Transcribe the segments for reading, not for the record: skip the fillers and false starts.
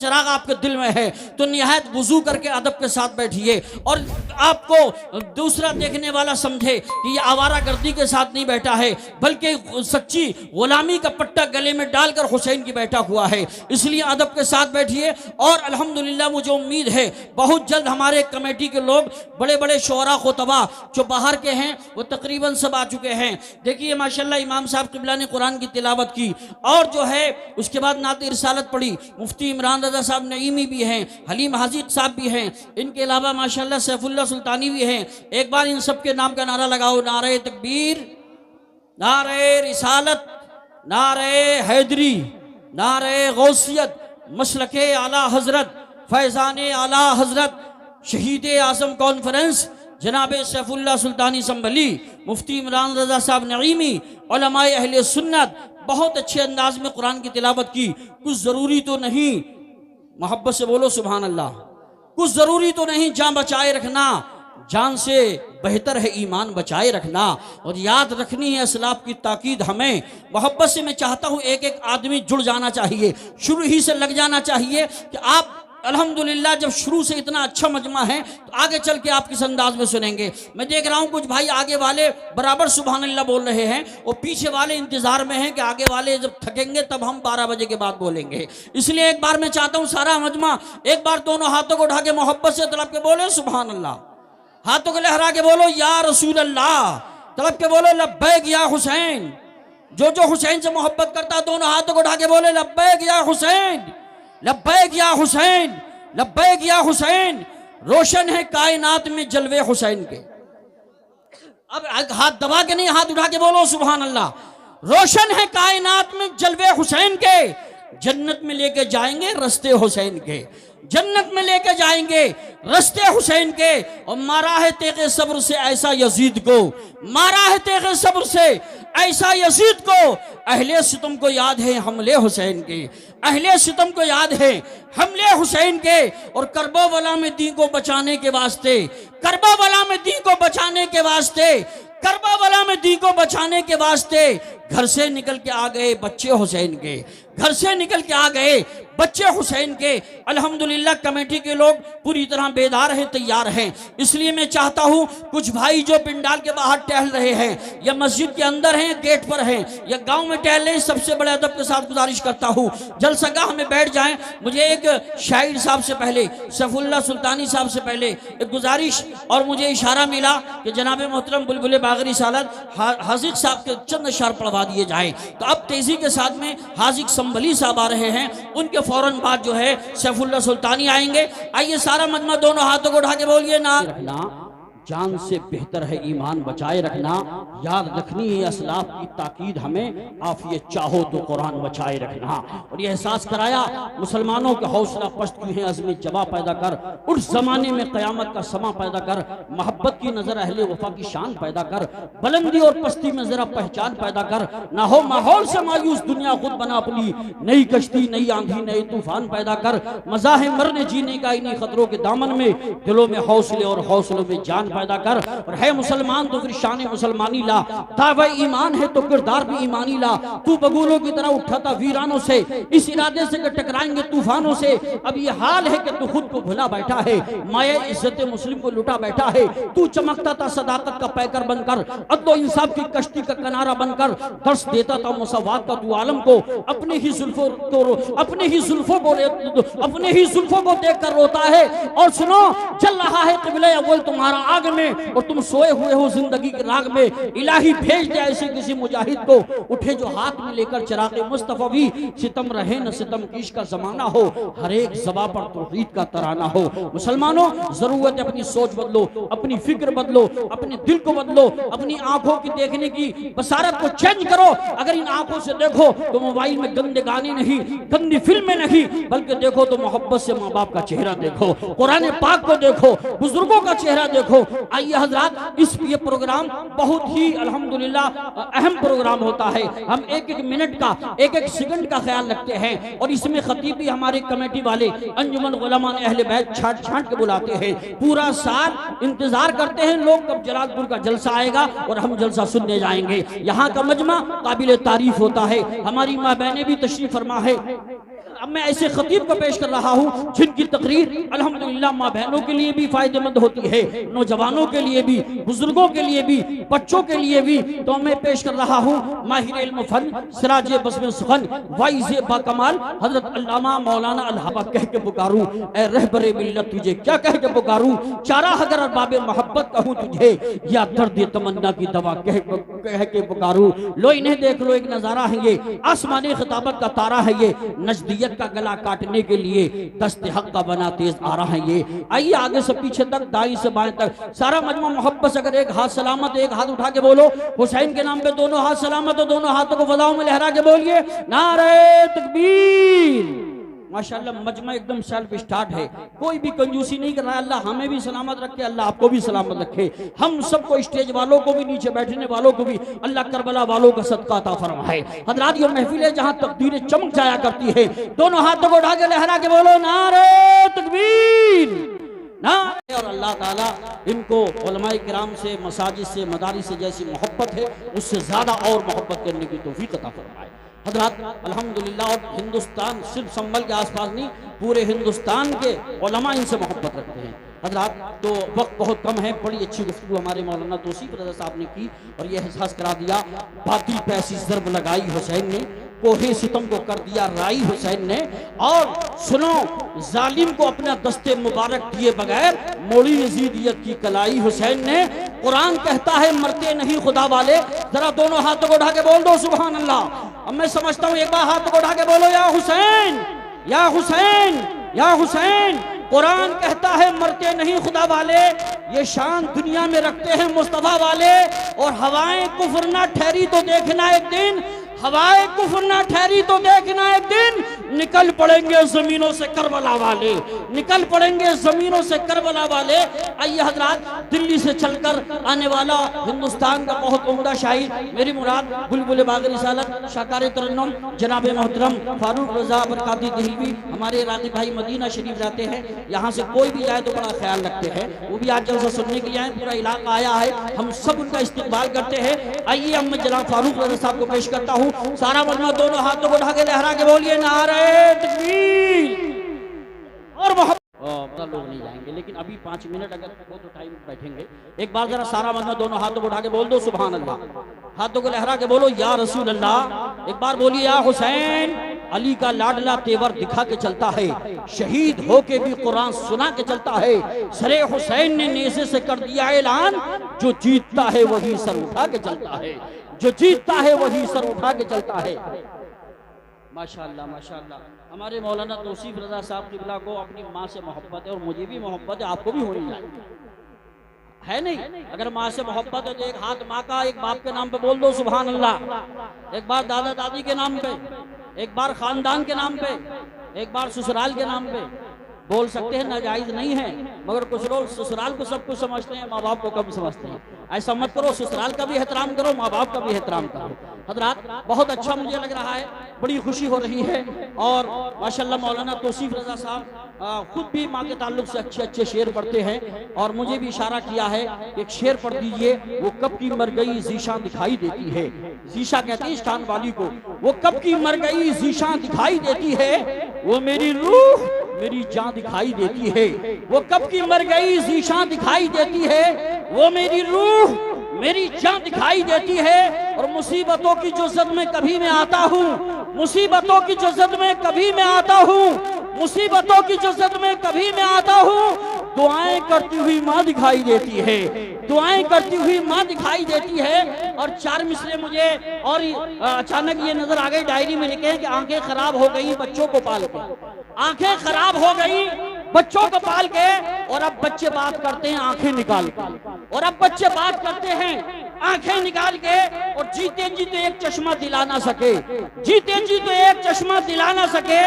चिराग आपके दिल में है तो निहायत वुजू करके अदब के साथ बैठिए और आपको दूसरा देखने वाला समझे कि ये आवारा गर्दी के साथ नहीं बैठा है बल्कि सच्ची गुलामी का पट्टा गले में डालकर हुसैन की बैठा हुआ है। इसलिए अदब के साथ बैठिए और अल्हम्दुलिल्लाह मुझे उम्मीद है बहुत जल्द हमारे कमेटी के लोग बड़े बड़े शोरा खुतबा जो बाहर के हैं वो तकरीबन सब आ चुके हैं। देखिए माशाल्लाह इमाम साहब किबला ने कुरान की तिलावत की और जो है उसके बाद नात रिसालत पढ़ी। मुफ्ती इमरान रजा साहब नईमी भी हैं, हलीम हाजिद साहब भी हैं, इनके अलावा माशाल्लाह सैफुल्लाह सुल्तानी भी हैं। एक बार इन सब के नाम का नारा लगाओ, नारे तकबीर, नारे रिसालत, नारे हैदरी, नारे गौसियत, मसलके आला हजरत, फैजान आला हजरत, शहीद आजम कॉन्फ्रेंस जनाब सैफुल्लाह सुल्तानी संभली, मुफ्ती इमरान रजा साहब नईमी, उलमाए अहले सुन्नत बहुत अच्छे अंदाज में कुरान की तिलावत की। कुछ ज़रूरी तो नहीं, मोहब्बत से बोलो सुभान अल्लाह, कुछ ज़रूरी तो नहीं जान बचाए रखना, जान से बेहतर है ईमान बचाए रखना और याद रखनी है असलाफ की ताकीद हमें। मोहब्बत से मैं चाहता हूँ एक एक आदमी जुड़ जाना चाहिए, शुरू ही से लग जाना चाहिए कि आप अल्हम्दुलिल्लाह जब शुरू से इतना अच्छा मजमा है तो आगे चल के आप किस अंदाज में सुनेंगे। मैं देख रहा हूँ कुछ भाई आगे वाले बराबर सुभान अल्लाह बोल रहे हैं और पीछे वाले इंतजार में हैं कि आगे वाले जब थकेंगे तब हम 12 बजे के बाद बोलेंगे। इसलिए एक बार मैं चाहता हूँ सारा मजमा एक बार दोनों हाथों को उठा के मोहब्बत से तलब के बोले सुभान अल्लाह, हाथों को लहरा के बोलो या रसूल अल्लाह, तलब के बोलो लब्बैक या हुसैन। जो हुसैन से मोहब्बत करता दोनों हाथों को उठा के बोले लब्बैक या हुसैन, लब्बैक या हुसैन, लब्बैक या हुसैन। रोशन है कायनात में जलवे हुसैन के। अब हाथ दबा के नहीं, हाथ उठा के बोलो सुभान अल्लाह। रोशन है कायनात में जलवे हुसैन के, जन्नत में लेके जाएंगे रस्ते हुसैन के, जन्नत में लेके जाएंगे रस्ते हुसैन के। और मारा है तेगे सब्र से ऐसा यजीद को, मारा है तेगे सब्र से ऐसा यजीद को। अहले सितम को याद है हमले हुसैन के, अहले सितम को याद है हमले हुसैन के। और करबला में दी को बचाने के वास्ते, करबला में दी को बचाने के वास्ते, करबला में दी को बचाने के वास्ते घर से निकल के आ गए बच्चे हुसैन के, घर से निकल के आ गए बच्चे हुसैन के। अल्हम्दुलिल्लाह कमेटी के लोग पूरी तरह बेदार हैं, तैयार हैं। इसलिए मैं चाहता हूं कुछ भाई जो पिंडाल के बाहर टहल रहे हैं या मस्जिद के अंदर हैं, गेट पर हैं या गांव में टहल रहे हैं, सबसे बड़े अदब के साथ गुजारिश करता हूं जलसगाह में बैठ जाएं। मुझे एक शायर साहब से पहले, सैफुल्लाह सुल्तानी साहब से पहले एक गुजारिश और मुझे इशारा मिला कि जनाब मोहतरम बुलबुल बागरी सालत हाजिक साहब के चंद अशआर पढ़वा दिए जाए। तो अब तेजी के साथ में हाजिक संभली साहब आ रहे हैं, उनके फौरन बाद जो है सैफुल्लाह सुल्तानी आएंगे। आइए सारा मजमा दोनों हाथों को उठा के बोलिए ना रखना, जान से बेहतर है ईमान बचाए रखना, याद रखनी है असलाफ की ताकीद हमें, आफियत चाहो तो कुरान बचाए रखना। और यह एहसास कराया मुसलमानों का हौसला पस्त क्यों है, अज़्म जवा पैदा कर, उस जमाने में क़यामत का समा पैदा कर, मोहब्बत की नजर अहले वफा की शान पैदा कर, बुलंदी और पस्ती में जरा पहचान पैदा कर, ना हो माहौल से मायूस दुनिया खुद बना अपनी, नई कश्ती नई आंधी नए तूफान पैदा कर, मजा है मरने जीने का इन्हीं खतरों के दामन में, दिलों में हौसले और हौसलों में जान पैदा कर। और है मुसलमान तो फिर शान मुसलमानी ला, दावा ईमान है तो किरदार भी ईमानी ला। तू बगुलों की तरह उठा था वीरानों से, इस इरादे से कि टकराएंगे तूफानों से। अब ये हाल है कि तू खुद को भुला बैठा है, माया इज्जत मुस्लिम को लुटा बैठा है। तू चमकता था सदाकत का पैकर बनकर, अदलो इंसाफ की कश्ती का किनारा बनकर, दर्श देता था मुसव्वात का तू आलम को। अपने ही जुल्फों को, अपने ही जुल्फों को, अपने ही जुल्फों को देखकर रोता है। और सुनो चल रहा है क़िबले अव्वल तुम्हारा आग में, और तुम सोए हुए हो जिंदगी के राग में। इलाही भेज दे ऐसे किसी मुजाहिद को, उठे जो हाथ में लेकर चिराग मुस्तफवी। सितम रहे न सितम कीश का जमाना हो, हर एक ज़बा पर तौहीद का तराना हो। मुसलमानों जरूरत है अपनी सोच बदलो, अपनी फिक्र बदलो, अपने दिल को बदलो, अपनी आंखों की देखने की बसारत को चेंज करो। अगर इन आंखों से देखो तो मोबाइल में गंदे गाने नहीं, गंदी फिल्में नहीं, बल्कि देखो तो मोहब्बत से माँ बाप का चेहरा देखो, कुरान पाक को देखो, बुजुर्गों का चेहरा देखो। आइए हजरात, ये प्रोग्राम बहुत ही अल्हम्दुलिल्लाह अहम प्रोग्राम होता है। हम एक एक मिनट का, एक एक सेकंड का ख्याल रखते हैं और इसमें खतीब भी हमारे कमेटी वाले अंजुमन उलमा अहले बैत छाट छाट के बुलाते हैं। पूरा साल इंतजार करते हैं लोग कब जलालपुर का जलसा आएगा और हम जलसा सुनने जाएंगे। यहाँ का मजमा काबिल तारीफ होता है। हमारी माँ बहनें भी तशरीफ फरमा है, अब मैं ऐसे खतीब को पेश कर रहा हूँ जिनकी तकरीर अल्हम्दुलिल्लाह माँ बहनों के लिए भी फायदेमंद होती है, नौजवानों के लिए भी, बुजुर्गों के लिए भी, बच्चों के लिए भी। तो मैं पेश कर रहा हूँ माहिर इल्म फन, सिराज बस्म सुखन, वाइज़ बाकमाल हजरत अल्लामा मौलाना अलहबा कह के पुकारूं, ए रहबरे मिल्लत तुझे क्या कह के पुकारूं, चारा अगर अरबाब मोहब्बत कहूँ तुझे, या दर्द तमन्ना की दवा कह के पुकारूं। लो इन्हें देख लो, एक नजारा है ये, आसमानी खिताबत का तारा है ये, नजदियत का गला काटने के लिए दस्ते हक का बना तेज आ रहा है ये। आइए आगे से पीछे तक, दाई से बाएं तक, सारा मजमा मोहब्बत से। अगर एक हाथ सलामत, एक हाथ उठा के बोलो हुसैन के नाम पे, दोनों हाथ सलामत, दोनों हाथों को फजाओं में लहरा के बोलिए नारे तकबीर। माशाअल्लाह मजमा एकदम सेल्फ स्टार्ट है, कोई भी कंजूसी नहीं कर रहा है। अल्लाह हमें भी सलामत रखे, अल्लाह आपको भी सलामत रखे, हम सबको, स्टेज वालों को भी, नीचे बैठने वालों को भी अल्लाह करबला वालों का सदका अता फरमाए। हजरात ये महफिल है जहाँ तकदीरें चमक जाया करती है। दोनों हाथों को उठा के लहरा के बोलो नारे तकबीर ना। और अल्लाह ताला इनको उलमाए किराम से, मसाजिद से, मदारिस से जैसी मोहब्बत है उससे ज़्यादा और मोहब्बत करने की तौफीक अता फरमाए। हजरात अल्हम्दुलिल्लाह, और हिंदुस्तान सिर्फ संभल के आसपास नहीं, पूरे हिंदुस्तान के उलमा इनसे मोहब्बत रखते हैं। हजरात तो वक्त बहुत कम है, बड़ी अच्छी गुफ्तगू हमारे मौलाना तौसीफ रज़ा साहब ने की और ये एहसास करा दिया, बातिल पे ऐसी ज़र्ब लगाई हुसैन ने, कोहे सितम को कर दिया राई हुसैन ने। और सुनो, जालिम को अपना दस्ते मुबारक दिए बगैर मोड़ी यजीदियत की कलाई हुसैन ने। कुरान कहता है मरते नहीं खुदा वाले। जरा दोनों हाथों को उठा के बोल दो सुभान अल्लाह। अब मैं समझता हूँ एक बार हाथों को उठा के बोलो या हुसैन, या हुसैन, या हुसैन। कुरान कहता है मरते नहीं खुदा वाले, ये शान दुनिया में रखते हैं मुस्तफा वाले। और हवाएं कुफ्र ना ठहरी तो देखना एक दिन, हवाएं कुफ्र ना ठहरी तो देखना एक दिन, निकल पड़ेंगे जमीनों से करबला वाले, निकल पड़ेंगे जमीनों से करबला वाले। आइए हजरात, दिल्ली से चलकर आने वाला हिंदुस्तान का बहुत उम्दा शायर, मेरी मुराद बुलबुल बाग़ रिसालत शाकार तरन्नुम जनाब मोहतरम फारूक रजा बरकाती दिल्वी, हमारे रानी भाई मदीना शरीफ रहते हैं, यहाँ से कोई भी जाए तो बड़ा ख्याल रखते हैं। वो भी आज जलसा सुनने के लिए आए, पूरा इलाका आया है, हम सब उनका इस्तकबाल करते हैं। आइए अब मैं जनाब फारूक रजा साहब को पेश करता हूँ। सारा मजमा दोनों हाथों को उठा के लहरा के बोलिए नारे तकबीर। और बहुत लोग नहीं जाएंगे, लेकिन अभी 5 मिनट अगर हो तो टाइम बैठेंगे। एक बार जरा सारा मजमा दोनों हाथों को उठा के बोल दो सुभान अल्लाह। हाथों को लहरा के बोलो या रसूल अल्लाह। एक बार बोलिए या हुसैन। अली का लाडला तेवर दिखा के चलता है, शहीद होके भी कुरान सुना के चलता है। सरे हुसैन ने नेज़े से कर दिया ऐलान, जो जीतता है वही सर उठा के चलता है, जो जीतता है वही सर उठा के चलता है। माशाअल्लाह माशाअल्लाह। हमारे मौलाना तौसीफ रजा साहब क़िबला को अपनी माँ से मोहब्बत है और मुझे भी मोहब्बत है, आपको भी होनी चाहिए, है नहीं? अगर माँ से मोहब्बत है तो एक हाथ माँ का, एक बाप के नाम पे बोल दो सुभान अल्लाह, एक बार दादा दादी के नाम पे, एक बार खानदान के नाम पे, एक बार ससुराल के नाम पे बोल सकते हैं। नाजायज नहीं है, मगर कुछ लोग ससुराल को सब कुछ समझते हैं, माँ बाप को कम समझते हैं। ऐसा मत करो, ससुराल का भी एहतराम करो, माँ बाप का भी एहतराम करो। हजरात बहुत अच्छा मुझे लग रहा है, बड़ी खुशी हो रही है। और माशाल्लाह मौलाना तौसीफ रजा साहब खुद भी माँ के ताल्लुक से अच्छे अच्छे शेर पढ़ते हैं और मुझे भी इशारा किया है एक शेर पढ़ दीजिए। वो कब की मर गई जीशां दिखाई देती है, जीशा कहते हैं इस कान वाली को, वो कब की मर गई जीशां दिखाई देती है, वो मेरी रूह मेरी जान दिखाई देती है। वो कब की मर गई जीशां दिखाई देती है, वो मेरी रूह मेरी जान दिखाई देती है। और मुसीबतों की जो जद में कभी मैं आता हूँ, मुसीबतों की जो जद में कभी मैं आता हूँ, मुसीबतों की जो जद में कभी मैं आता हूँ, दुआएं करती हुई माँ दिखाई देती है, दुआएं करती हुई माँ दिखाई देती है। और 4 मिसरे मुझे और अचानक ये नजर आ गई, डायरी में लिखे हैं कि आंखें खराब हो गई बच्चों को पाल के, आंखें खराब हो गई बच्चों को पाल के, और अब बच्चे बात करते हैं आंखें निकाल के, और अब बच्चे बात करते हैं आंखें निकाल के। और जीते जी तो एक चश्मा दिला ना सके, जीते जी तो एक चश्मा दिला ना सके,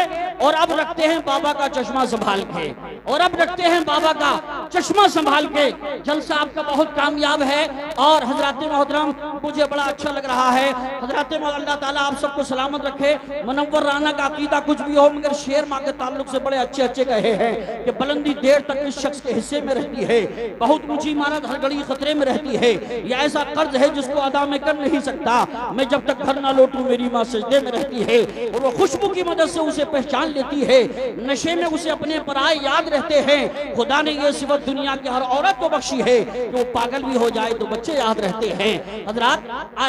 और अब रखते हैं बाबा का चश्मा संभाल के, और अब रखते हैं बाबा का चश्मा संभाल के। जलसा आपका बहुत कामयाब है और हजरत मोहतरम मुझे बड़ा अच्छा लग रहा है। हजरत अल्लाह ताला आप सबको सलामत रखे। मुनव्वर राना का अकीदा कुछ भी हो, मगर शेर माँ के ताल्लुक से बड़े अच्छे अच्छे कहे हैं कि बुलंदी देर तक इस शख्स के हिस्से में रहती है, बहुत ऊंची इमारत हर घड़ी खतरे में रहती है। यह ऐसा कर्ज है जिसको अदा मैं कर नहीं सकता। मैं जब तक घर ना लौटूं मेरी माँ सजदे में रहती है और वो खुशबू की मदद से उसे पहचान लेती है। नशे में उसे अपने पराए याद रहते हैं। खुदा ने ये सिफत दुनिया की हर औरत को बख्शी है कि वो पागल भी हो जाए तो बच्चे याद रहते हैं। हजरात,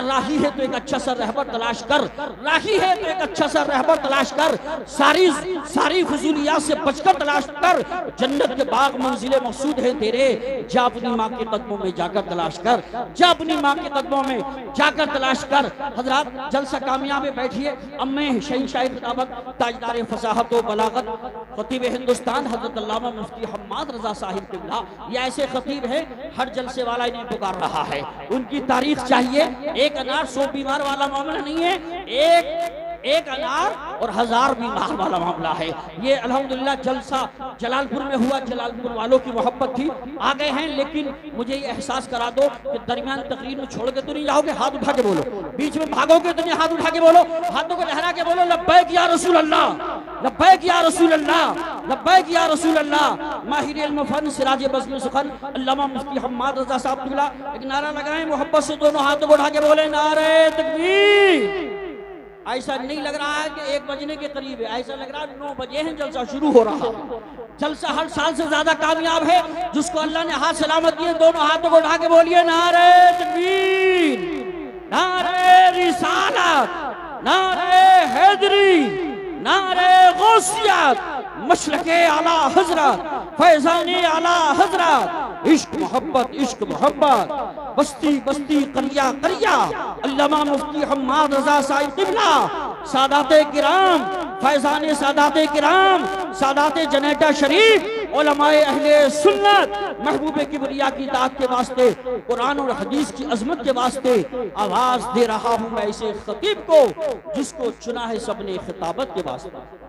राही है तो एक अच्छा सा रहबर तलाश कर, राही है तो एक अच्छा सा रहबर तलाश कर, सारी फजूलियात से बचकर तलाश कर। जन्नत के बाग मंजिले मकसूद है तेरे, जा अपनी माँ के कदमों में जाकर तलाश कर, जा अपनी माँ के कदमों में जाकर तलाश कर। हजरात, जलसा कामयाब में बैठिए। अम्मे शहंशाह खिताबत ताजदार फसाहत व बलागत खतीब हिंदुस्तान हजरत अल्लामा मुफ्ती हम्माद रजा साहिब किबला, ये ऐसे खतीब है हर जलसे वाला इन्हें पुकार रहा है। उनकी तारीख चाहिए। एक अनार 100 बीमार वाला मामला नहीं है, एक अनार और 1000 बीमार वाला मामला है। ये अल्हम्दुलिल्लाह जलसा जलालपुर में हुआ, जलालपुर वालों की मोहब्बत थी, आ गए हैं। लेकिन मुझे ये एहसास करा दो कि दरमियान तकरीर में छोड़ के तो नहीं जाओगे, हाथ उठा के बोलो। बीच में भागोगे तो नहीं, हाथ उठा के बोलो, हाथों को लहरा के बोलो लब्बैक या रसूल अल्लाह, लब्बैक या रसूल अल्लाह, लब्बैक या रसूल अल्लाह। माहिर इल्म फन सिराज बज़्म सुखन अल्लामा मुफ्ती हम्माद रज़ा साहब किबला एक नारा लगाएं, मोहब्बत से दोनों हाथों को उठा के बोले नारे तकबीर। ऐसा नहीं लग रहा है कि 1 बजने के करीब है, ऐसा लग रहा है 9 बजे हैं, जलसा शुरू हो रहा है। जलसा हर साल से ज्यादा कामयाब है। जिसको अल्लाह ने हाथ सलामत किए दोनों हाथों को उठा के बोलिए नारे तकबीर, नारे रिसालत, नारे हैदरी, नारे गौसियत, मशलके आला हजरत, फैजाने आला हजरत, इश्क मोहब्बत, इश्क मोहब्बत, बस्ती बस्ती करिया करिया, अल्लामा मुफ्ती हम्माद रज़ा साहिब किबला, सादाते किराम, फैजाने सादाते किराम, सादाते जनेटा शरीफ, उलमाए अहले सुन्नत, महबूबे किबरिया की दात के वास्ते, कुरान और हदीस की अजमत के वास्ते आवाज दे रहा हूँ मैं ऐसे खतीब को जिसको चुना है सबने खिताबत के वास्ते।